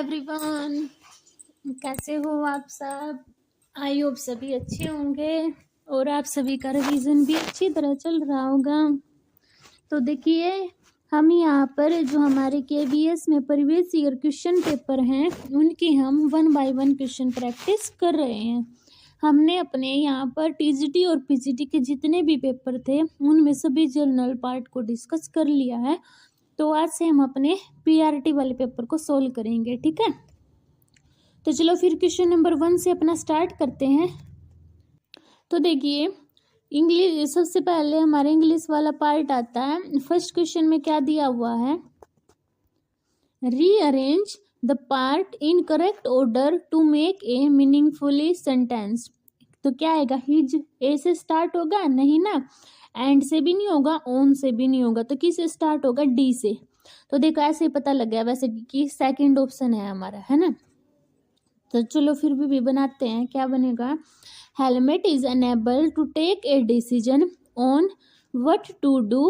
Everyone, कैसे हो आप सब। आई होप सभी अच्छे होंगे और आप सभी का रिवीजन भी अच्छी तरह चल रहा होगा। तो देखिए, हम यहाँ पर जो हमारे KVS में प्रीवियस ईयर क्वेश्चन पेपर हैं उनकी हम 1 बाय 1 क्वेश्चन प्रैक्टिस कर रहे हैं। हमने अपने यहाँ पर TGT और PGT के जितने भी पेपर थे उनमें सभी जनरल पार्ट को डिस्कस कर लिया है। तो आज से हम अपने PRT वाले पेपर को सोल्व करेंगे, ठीक है। तो चलो फिर क्वेश्चन नंबर 1 से अपना स्टार्ट करते हैं। तो देखिए, इंग्लिश सबसे पहले हमारा इंग्लिश वाला पार्ट आता है। फर्स्ट क्वेश्चन में क्या दिया हुआ है, rearrange the part in correct order to make a meaningfully sentence. तो क्या आएगा, हिज ए से स्टार्ट होगा, नहीं ना, एंड से भी नहीं होगा, ऑन से भी नहीं होगा, तो किस से स्टार्ट होगा, डी से। तो देखो ऐसे ही पता लग गया वैसे कि सेकंड ऑप्शन है हमारा, है ना। तो चलो फिर भी बनाते हैं, क्या बनेगा, हेलमेट is unable to take a decision on what to do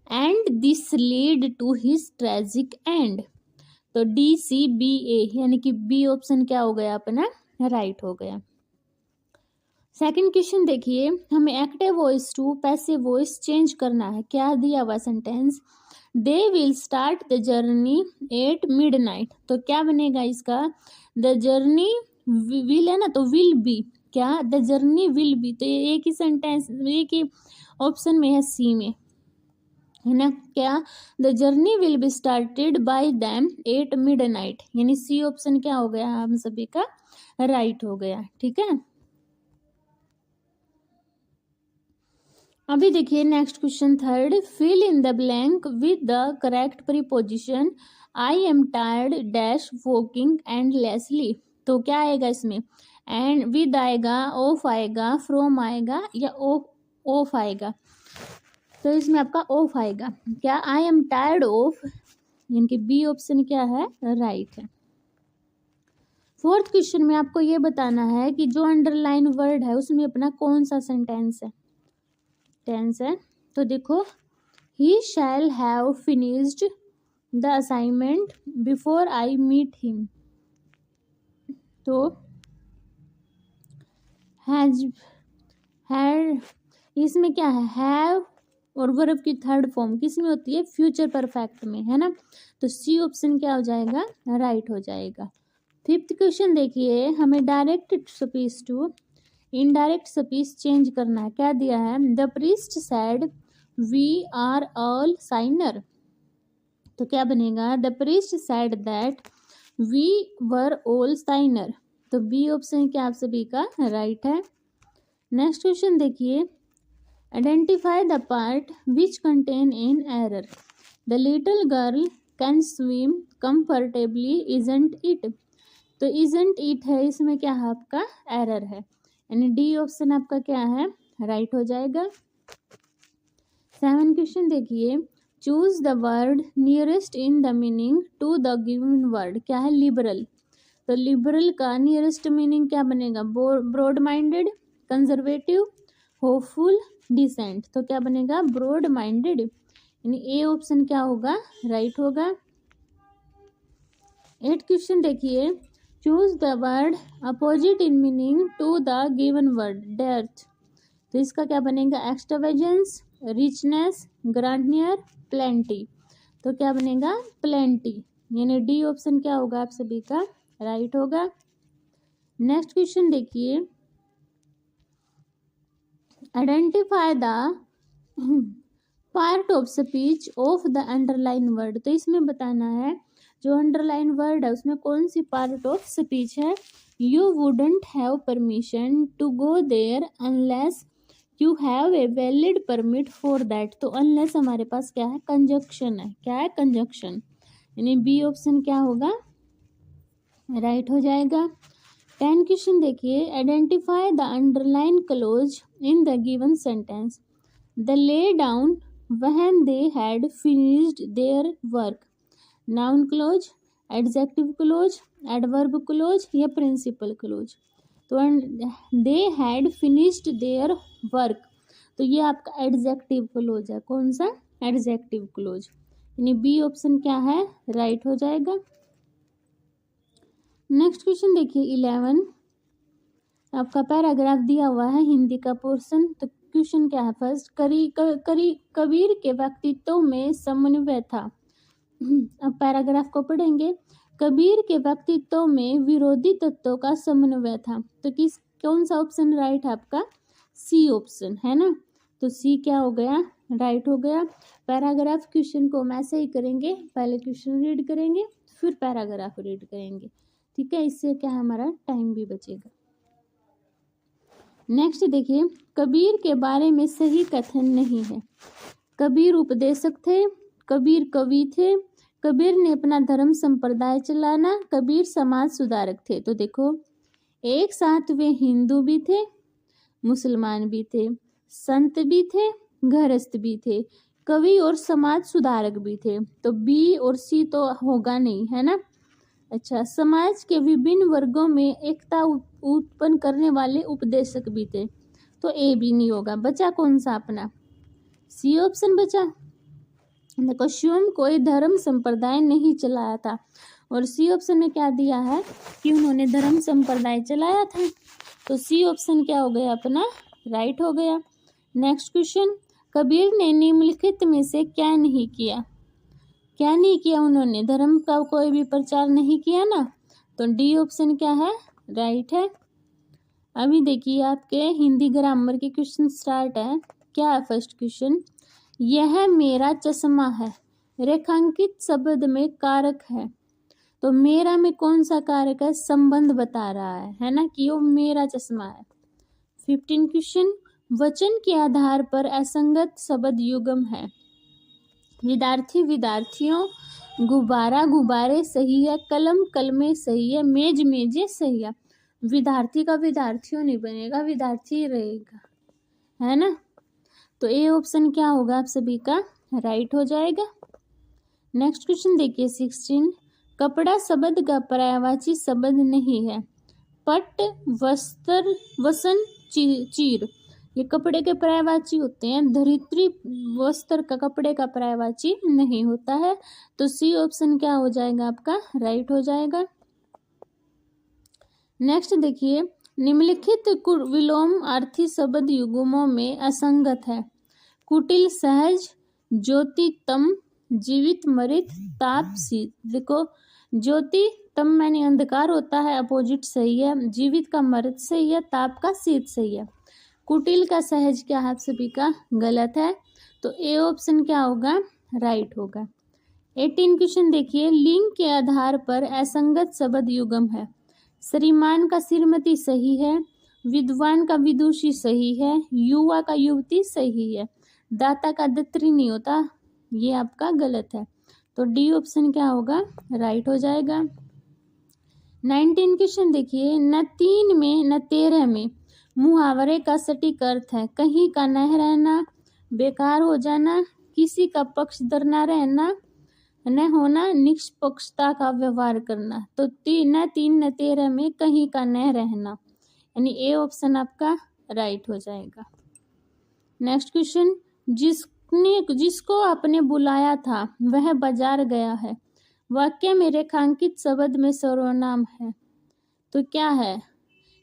and this lead to his tragic end. तो DCBA यानी कि बी ऑप्शन क्या हो गया अपना, राइट हो गया। सेकंड क्वेश्चन देखिए, हमें active voice to passive voice change करना है। क्या दिया हुआ sentence, they will start the journey at midnight. तो क्या बनेगा इसका, द जर्नी विल है ना, तो विल बी, क्या, द जर्नी विल बी। तो ये एक ही सेंटेंस, एक ही ऑप्शन में है, सी में है ना। क्या, the journey will be started by them at midnight, यानी सी ऑप्शन क्या हो गया हम सभी का, राइट हो गया, ठीक है। अभी देखिए next question third, fill in the blank with the correct preposition I am tired dash walking endlessly. तो क्या आएगा इसमें, एंड विद आएगा, ऑफ आएगा, फ्रॉम आएगा, या ऑफ आएगा। तो इसमें आपका ऑफ आएगा। क्या, आई एम टायर्ड ऑफ, यानी कि बी ऑप्शन क्या है, राइट है। फोर्थ क्वेश्चन में आपको ये बताना है कि जो अंडरलाइन वर्ड है उसमें अपना कौन सा सेंटेंस है, टेंस है। तो देखो, he shall have finished the assignment before I meet him. तो हैज, इसमें क्या है, हैव और वर्ब की थर्ड फॉर्म किस में होती है, फ्यूचर परफेक्ट में, है ना। तो सी ऑप्शन क्या हो जाएगा, राइट हो जाएगा। फिफ्थ क्वेश्चन देखिए, हमें direct speech to indirect speech change करना है। क्या दिया है, the priest said we are all sinner. तो क्या बनेगा, the priest said that we were all sinner. तो बी ऑप्शन क्या आप सभी का राइट है। नेक्स्ट क्वेश्चन देखिए, identify the part which contain an error. The little girl can swim comfortably isn't it. तो इजंट इट है, इसमें क्या है आपका, एरर है, यानी डी ऑप्शन आपका क्या है, राइट हो जाएगा। 7 क्वेश्चन देखिए, choose the word nearest in the meaning to the given word. क्या है, लिबरल। तो लिबरल का नियरेस्ट मीनिंग क्या बनेगा, broad minded, conservative, hopeful, decent. तो क्या बनेगा, ब्रॉड माइंडेड, यानी ए ऑप्शन क्या होगा, राइट होगा। 8 क्वेश्चन देखिए, choose the word opposite in meaning to the given word, dearth. तो इसका क्या बनेगा, एक्सट्रावेजेंस, रिचनेस, ग्रांडियर, प्लेंटी। तो क्या बनेगा, प्लेंटी, यानी डी ऑप्शन क्या होगा आप सभी का, राइट होगा। नेक्स्ट क्वेश्चन देखिए, identify the part of speech of the underline word. तो इसमें बताना है जो अंडरलाइन वर्ड है उसमें कौन सी पार्ट ऑफ स्पीच है। You wouldn't have permission to go there unless you have a valid permit for that. तो अनलेस हमारे पास क्या है, कंजक्शन है, क्या है, कंजक्शन, यानी बी ऑप्शन क्या होगा, राइट हो जाएगा। 10 क्वेश्चन देखिए, identify the underline close in the given sentence. The lay down when they had finished their work. Noun close, adjective close, adverb close, या प्रिंसिपल क्लोज। तो they had finished their work, तो ये आपका adjective close है, कौन सा, adjective close, यानी B option क्या है, राइट हो जाएगा। नेक्स्ट क्वेश्चन देखिए 11, आपका पैराग्राफ दिया हुआ है हिंदी का पोर्शन। तो क्वेश्चन क्या है फर्स्ट, कबीर के व्यक्तित्व में समन्वय था। अब पैराग्राफ को पढ़ेंगे। कबीर के व्यक्तित्व में विरोधी तत्वों का समन्वय था। तो कौन सा ऑप्शन राइट है आपका, सी ऑप्शन है ना। तो सी क्या हो गया, राइट हो गया। पैराग्राफ क्वेश्चन को हम ऐसे ही करेंगे, पहले क्वेश्चन रीड करेंगे फिर पैराग्राफ रीड करेंगे, ठीक है। इससे क्या हमारा टाइम भी बचेगा। नेक्स्ट देखिए, कबीर के बारे में सही कथन नहीं है। कबीर उपदेशक थे, कबीर कवि थे, कबीर ने अपना धर्म संप्रदाय चलाना, कबीर समाज सुधारक थे। तो देखो एक साथ वे हिंदू भी थे, मुसलमान भी थे, संत भी थे, गृहस्थ भी थे, कवि और समाज सुधारक भी थे। तो बी और सी तो होगा नहीं, है ना। अच्छा, समाज के विभिन्न वर्गों में एकता उत्पन्न करने वाले उपदेशक भी थे। तो ए भी नहीं होगा, बचा कौन सा अपना, सी ऑप्शन बचा। देखो स्वयं कोई धर्म संप्रदाय नहीं चलाया था, और सी ऑप्शन में क्या दिया है कि उन्होंने धर्म संप्रदाय चलाया था। तो सी ऑप्शन क्या हो गया अपना, राइट हो गया। नेक्स्ट क्वेश्चन, कबीर ने निम्नलिखित में से क्या नहीं किया। क्या नहीं किया उन्होंने, धर्म का कोई भी प्रचार नहीं किया ना। तो डी ऑप्शन क्या है, राइट है। अभी देखिए आपके हिंदी ग्रामर के क्वेश्चन स्टार्ट है। क्या है फर्स्ट क्वेश्चन, यह मेरा चश्मा है, रेखांकित शब्द में कारक है। तो मेरा में कौन सा कारक है, संबंध बता रहा है ना, कि वो मेरा चश्मा है। 15 क्वेश्चन, वचन के आधार पर असंगत शब्द युग्म है। विद्यार्थी विद्यार्थियों, गुब्बारा गुब्बारे सही है, कलम कलमे सही है, मेज मेजे सही है। विद्यार्थी का विद्यार्थियों नहीं बनेगा, विद्यार्थी रहेगा, है ना। तो ए ऑप्शन क्या होगा आप सभी का, राइट हो जाएगा। नेक्स्ट क्वेश्चन देखिए 16, कपड़ा शब्द का पर्यायवाची शब्द नहीं है। पट, वस्त्र, वसन, चीर ये कपड़े के पर्यायवाची होते हैं। धरित्री वस्त्र का कपड़े का पर्यायवाची नहीं होता है। तो सी ऑप्शन क्या हो जाएगा आपका, राइट हो जाएगा। नेक्स्ट देखिए, निम्नलिखित विलोम अर्थी शब्द युग्मों में असंगत है। कुटिल सहज, ज्योति तम, जीवित मृत, ताप शीत। देखो ज्योति तम मैंने अंधकार होता है, अपोजिट सही है। जीवित का मृत सही है, ताप का शीत सही है। कुटिल का सहज क्या है आप सभी का, गलत है। तो ए ऑप्शन क्या होगा, राइट होगा। 18 क्वेश्चन देखिए, लिंग के आधार पर असंगत शब्द युग्म है। श्रीमान का श्रीमती सही है, विद्वान का विदुषी सही है, युवा का युवती सही है, दाता का दत्री नहीं होता, ये आपका गलत है। तो डी ऑप्शन क्या होगा, राइट हो जाएगा। 19 क्वेश्चन देखिए, न 3 में न 13 में मुहावरे का सटीक अर्थ है। कहीं का न रहना, बेकार हो जाना, किसी का पक्षधर न रहना, न होना, निष्पक्षता का व्यवहार करना। तो न 3 न 13 में कहीं का न रहना, यानी ए ऑप्शन आपका राइट हो जाएगा। नेक्स्ट क्वेश्चन, जिसको आपने बुलाया था वह बाजार गया है। वाक्य में रेखांकित शब्द में सर्वनाम है। तो क्या है,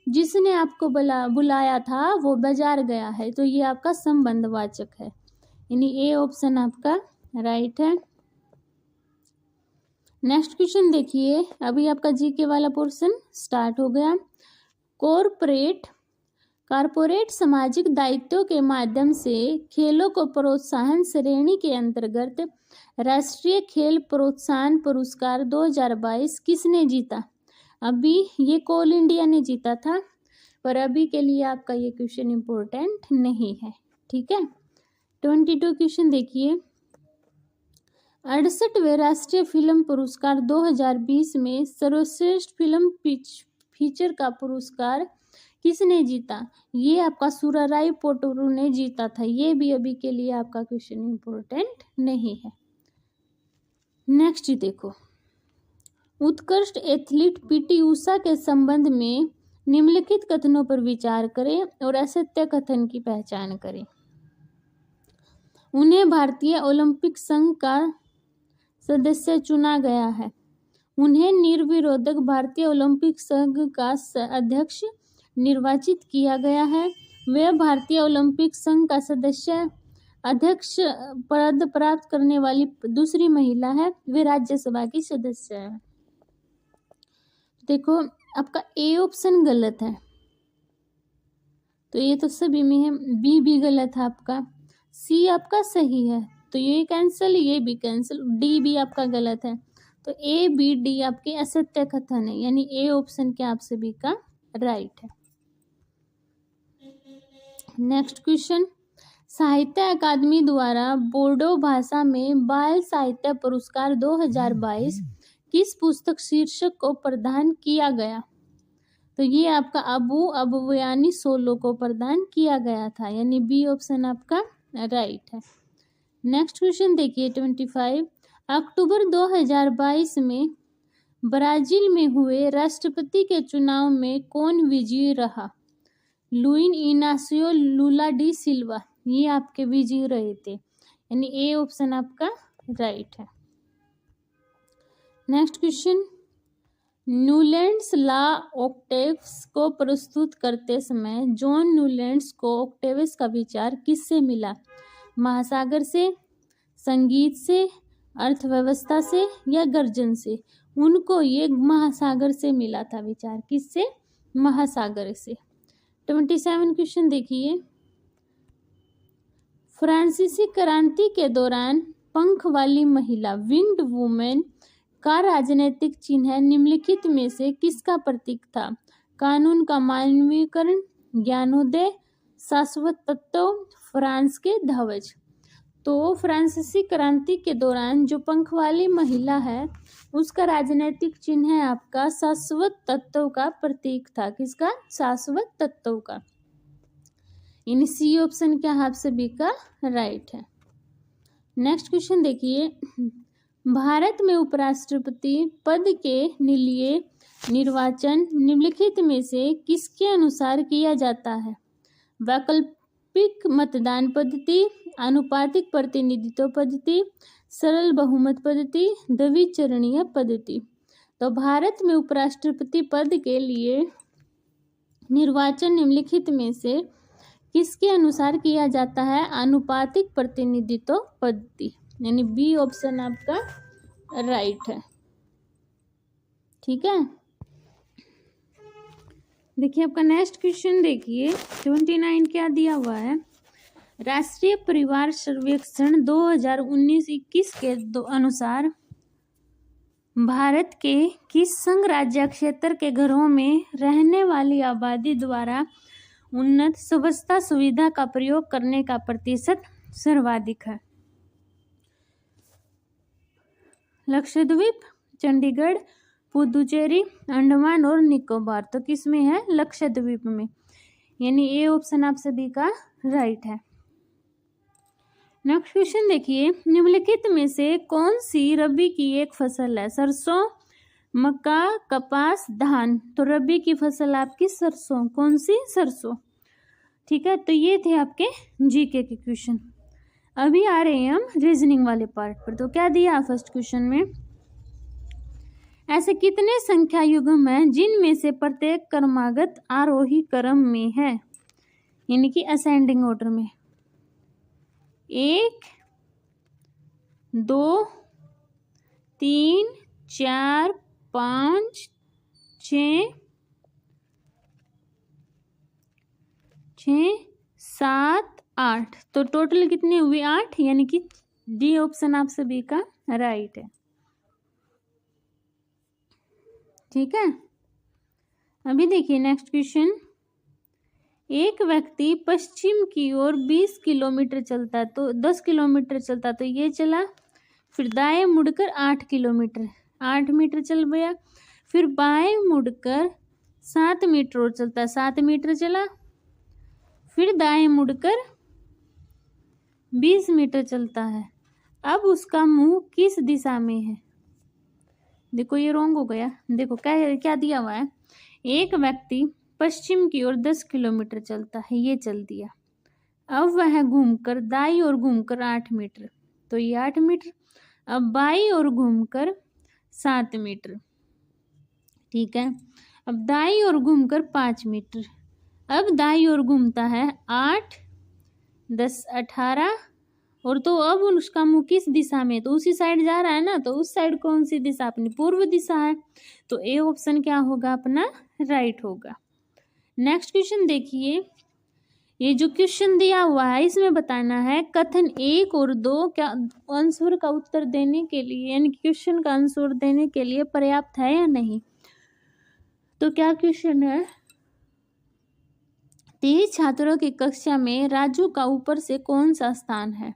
जिसने आपको बुलाया था वो बाजार गया है, तो ये आपका संबंधवाचक है, यानी ए ऑप्शन आपका राइट है। नेक्स्ट क्वेश्चन देखिए, अभी आपका जीके वाला पोर्शन स्टार्ट हो गया। कारपोरेट सामाजिक दायित्वों के माध्यम से खेलों को प्रोत्साहन श्रेणी के अंतर्गत राष्ट्रीय खेल प्रोत्साहन पुरस्कार 2022 किसने जीता। अभी ये कोल इंडिया ने जीता था, पर अभी के लिए आपका ये क्वेश्चन इम्पोर्टेंट नहीं है, ठीक है। 22 क्वेश्चन देखिए, 68वें राष्ट्रीय फिल्म पुरस्कार 2020 में सर्वश्रेष्ठ फिल्म फीचर का पुरस्कार किसने जीता। ये आपका सुराराई पोटुरू ने जीता था। ये भी अभी के लिए आपका क्वेश्चन इम्पोर्टेंट नहीं है। नेक्स्ट देखो, उत्कृष्ट एथलीट पीटी उषा के संबंध में निम्नलिखित कथनों पर विचार करें और असत्य कथन की पहचान करें। उन्हें भारतीय ओलंपिक संघ का सदस्य चुना गया है। उन्हें निर्विरोधक भारतीय ओलंपिक संघ का अध्यक्ष निर्वाचित किया गया है। वे भारतीय ओलंपिक संघ का सदस्य अध्यक्ष पद प्राप्त करने वाली दूसरी महिला है। वे राज्यसभा की सदस्य है। देखो आपका ए ऑप्शन गलत है, तो ये तो सभी में है। बी भी गलत है आपका, सी आपका सही है, तो ये कैंसिल, ये भी कैंसिल, डी भी आपका गलत है। तो ए बी डी आपके असत्य कथन है, यानी ए ऑप्शन क्या आप सभी का राइट है। नेक्स्ट क्वेश्चन, साहित्य अकादमी द्वारा बोडो भाषा में बाल साहित्य पुरस्कार 2022 किस पुस्तक शीर्षक को प्रदान किया गया? तो ये आपका अबू अबुयानी सोलो को प्रदान किया गया था, यानी बी ऑप्शन आपका राइट है। नेक्स्ट क्वेश्चन देखिए 25, अक्टूबर 2022 में ब्राजील में हुए राष्ट्रपति के चुनाव में कौन विजयी रहा? लुइन इनासियो लुला डी सिल्वा, ये आपके विजयी रहे थे, यानी ए ऑप्शन आपका राइट है। नेक्स्ट क्वेश्चन, न्यूलैंड्स ला ऑक्टेव्स को प्रस्तुत करते समय जॉन न्यूलैंड्स को ऑक्टेव्स का विचार किससे मिला? महासागर से, संगीत से, अर्थव्यवस्था से या गर्जन से? उनको ये महासागर से मिला था विचार, किससे? महासागर से। 27 क्वेश्चन देखिए, फ्रांसीसी क्रांति के दौरान पंख वाली महिला विंग्ड वुमेन का राजनीतिक चिन्ह निम्नलिखित में से किसका प्रतीक था? कानून का मानवीकरण, ज्ञानोदय, शाश्वत तत्व, फ्रांस के ध्वज। तो फ्रांसीसी क्रांति के दौरान जो पंख वाली महिला है उसका राजनीतिक चिन्ह है आपका शाश्वत तत्व का प्रतीक था। किसका? शाश्वत तत्व का। इन सी ऑप्शन क्या आप सभी का राइट है। नेक्स्ट क्वेश्चन देखिए, भारत में उपराष्ट्रपति पद के लिए निर्वाचन निम्नलिखित में से किसके अनुसार किया जाता है? वैकल्पिक मतदान पद्धति, आनुपातिक प्रतिनिधित्व पद्धति, सरल बहुमत पद्धति, द्विचरणीय पद्धति। तो भारत में उपराष्ट्रपति पद के लिए निर्वाचन निम्नलिखित में से किसके अनुसार किया जाता है? आनुपातिक प्रतिनिधित्व पद्धति, यानी बी ऑप्शन आपका राइट है। ठीक है, देखिए आपका नेक्स्ट क्वेश्चन देखिए 29 क्या दिया हुआ है? राष्ट्रीय परिवार सर्वेक्षण 2019-21 के अनुसार भारत के किस संघ राज्य क्षेत्र के घरों में रहने वाली आबादी द्वारा उन्नत स्वच्छता सुविधा का प्रयोग करने का प्रतिशत सर्वाधिक है? लक्षद्वीप, चंडीगढ़, पुदुचेरी, अंडमान और निकोबार। तो किस में है? लक्षद्वीप में, यानी ए ऑप्शन आप सभी का राइट है। नेक्स्ट क्वेश्चन देखिए, निम्नलिखित में से कौन सी रबी की एक फसल है? सरसों, मक्का, कपास, धान। तो रबी की फसल आपकी सरसों। कौन सी? सरसों। ठीक है, तो ये थे आपके जीके के क्वेश्चन। अभी आ रहे हैं हम रीजनिंग वाले पार्ट पर। तो क्या दिया फर्स्ट क्वेश्चन में? ऐसे कितने संख्या युग्म हैं जिनमें से प्रत्येक क्रमागत आरोही क्रम में है, यानी कि असेंडिंग ऑर्डर में? 1, 2, 3, 4, 5, 6, 7, 8। तो टोटल कितने हुए? 8, यानी कि डी ऑप्शन आप सभी का राइट है। ठीक है, अभी देखिए नेक्स्ट क्वेश्चन, एक व्यक्ति पश्चिम की ओर 20 किलोमीटर चलता, तो 10 किलोमीटर चलता, तो ये चला, फिर दाएं मुड़कर 8 किलोमीटर 8 मीटर चल गया, फिर बाएं मुड़कर 7 मीटर और चलता, 7 मीटर चला, फिर दाएं मुड़कर 20 मीटर चलता है। अब उसका मुंह किस दिशा में है? देखो ये रॉन्ग हो गया। देखो क्या दिया हुआ है? एक व्यक्ति पश्चिम की ओर 10 किलोमीटर चलता है, ये चल दिया। अब वह घूमकर दाई और घूमकर 8 मीटर, तो ये 8 मीटर। अब बाई और घूमकर 7 मीटर, ठीक है। अब दाई ओर घूमकर 5 मीटर, अब दाई ओर घूमता है 8, 10, 18 और तो अब उसका मुंह किस दिशा में, तो उसी साइड जा रहा है ना, तो उस साइड कौन सी दिशा, अपनी पूर्व दिशा है, तो ए ऑप्शन क्या होगा अपना राइट होगा। नेक्स्ट क्वेश्चन देखिए, ये जो क्वेश्चन दिया हुआ है इसमें बताना है कथन 1 और 2 क्या आंसर का उत्तर देने के लिए, यानी क्वेश्चन का आंसर देने के लिए पर्याप्त है या नहीं। तो क्या क्वेश्चन है, 30 छात्रों की कक्षा में राजू का ऊपर से कौन सा स्थान है।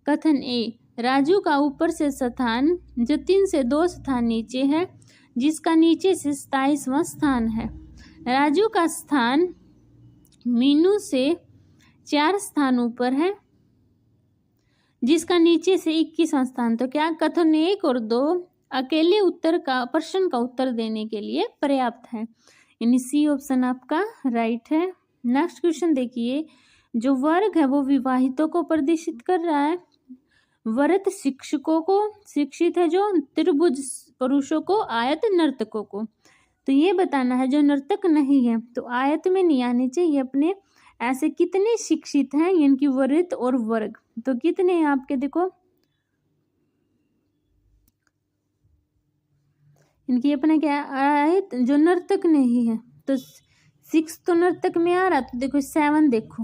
कथन ए, राजू का ऊपर से स्थान जतिन से 2 स्थान नीचे है, जिसका नीचे से 27वां स्थान है। राजू का स्थान मीनू से 4 स्थान ऊपर है, जिसका नीचे से 21वां स्थान। तो क्या कथन 1 और 2 अकेले उत्तर का प्रश्न का उत्तर देने के लिए पर्याप्त है, यानी सी ऑप्शन आपका राइट है। नेक्स्ट क्वेश्चन देखिए, जो वर्ग है वो विवाहितों को प्रदर्शित कर रहा है, वृत्त शिक्षकों को, शिक्षित है जो, त्रिभुज पुरुषों को, आयत नर्तकों को। तो ये बताना है जो नर्तक नहीं है तो आयत में नहीं आने चाहिए अपने, ऐसे कितने शिक्षित हैं इनकी वृत्त और वर्ग, तो कितने हैं आपके, देखो इनकी अपने क्या आयत, जो नर्तक नहीं है तो 6 तो नर्तक में आ रहा, तो देखो 7 देखो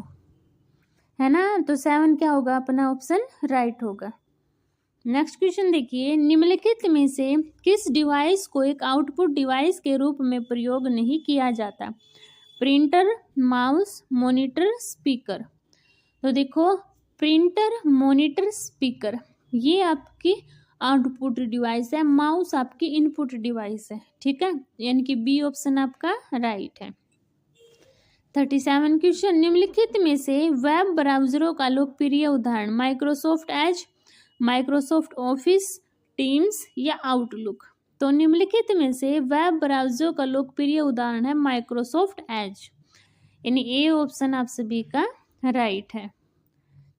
है ना, तो 7 क्या होगा अपना ऑप्शन राइट होगा। नेक्स्ट क्वेश्चन देखिए, निम्नलिखित में से किस डिवाइस को एक आउटपुट डिवाइस के रूप में प्रयोग नहीं किया जाता। Printer, mouse, monitor, speaker. तो देखो प्रिंटर, मॉनिटर, स्पीकर ये आपकी आउटपुट डिवाइस है, माउस आपकी इनपुट डिवाइस है, ठीक है, यानी कि बी ऑप्शन आपका राइट है। 37 क्वेश्चन, निम्नलिखित में से वेब ब्राउजरों का लोकप्रिय उदाहरण Microsoft Edge, Microsoft office, teams या आउटलुक। तो निम्नलिखित में से वेब ब्राउजर का लोकप्रिय उदाहरण है माइक्रोसॉफ्ट एज, यानी ए ऑप्शन आप सभी का राइट है।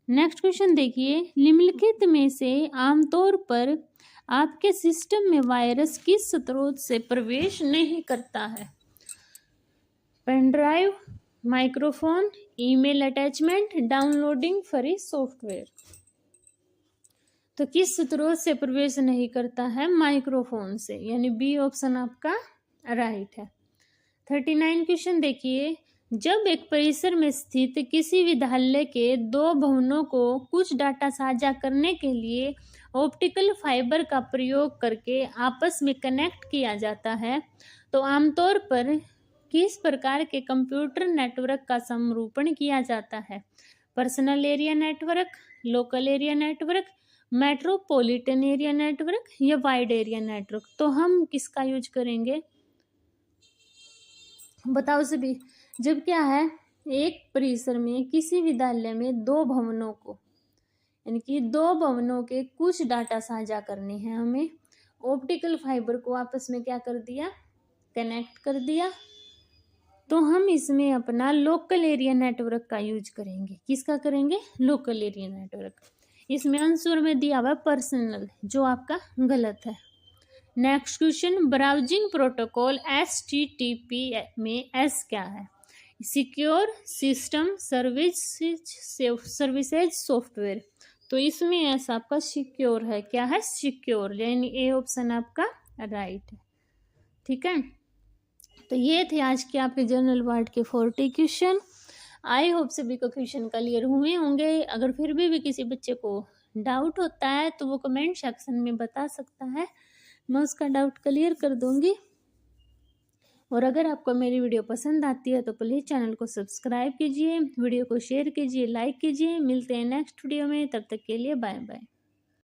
नेक्स्ट क्वेश्चन देखिए, निम्नलिखित में से आमतौर पर आपके सिस्टम में वायरस किस स्रोत से प्रवेश नहीं करता है। Pen drive, microphone, email attachment, downloading free software. तो किस स्रोत से प्रवेश नहीं करता है, माइक्रोफोन से, यानी बी ऑप्शन आपका राइट है। 39 क्वेश्चन देखिए, जब एक परिसर में स्थित किसी विद्यालय के 2 भवनों को कुछ डाटा साझा करने के लिए ऑप्टिकल फाइबर का प्रयोग करके आपस में कनेक्ट किया जाता है तो आमतौर पर किस प्रकार के कंप्यूटर नेटवर्क का समरूपण किया जाता है। Personal area network, local area network, metropolitan area network या वाइड एरिया नेटवर्क। तो हम किसका यूज करेंगे बताओ सभी। जब क्या है, एक परिसर में किसी विद्यालय में 2 भवनों को, यानी कि 2 भवनों के कुछ डाटा साझा करने हैं हमें, ऑप्टिकल फाइबर को आपस में क्या कर दिया, कनेक्ट कर दिया, तो हम इसमें अपना लोकल एरिया नेटवर्क का यूज करेंगे। किसका करेंगे, लोकल एरिया नेटवर्क। इसमें आंसर में दिया हुआ पर्सनल, जो आपका गलत है। Next question, browsing protocol HTTP में S क्या है। Secure system services software. तो इसमें एस आपका सिक्योर है, क्या है, सिक्योर, यानी ए ऑप्शन आपका राइट है, ठीक है। तो ये थे आज के आपके जनरल पार्ट के 40 क्वेश्चन। आई होप सभी को क्वेश्चन क्लियर हुए होंगे। अगर फिर भी किसी बच्चे को डाउट होता है तो वो कमेंट सेक्शन में बता सकता है, मैं उसका डाउट क्लियर कर दूंगी। और अगर आपको मेरी वीडियो पसंद आती है तो प्लीज़ चैनल को सब्सक्राइब कीजिए, वीडियो को शेयर कीजिए, लाइक कीजिए। मिलते हैं नेक्स्ट वीडियो में, तब तक के लिए बाय बाय।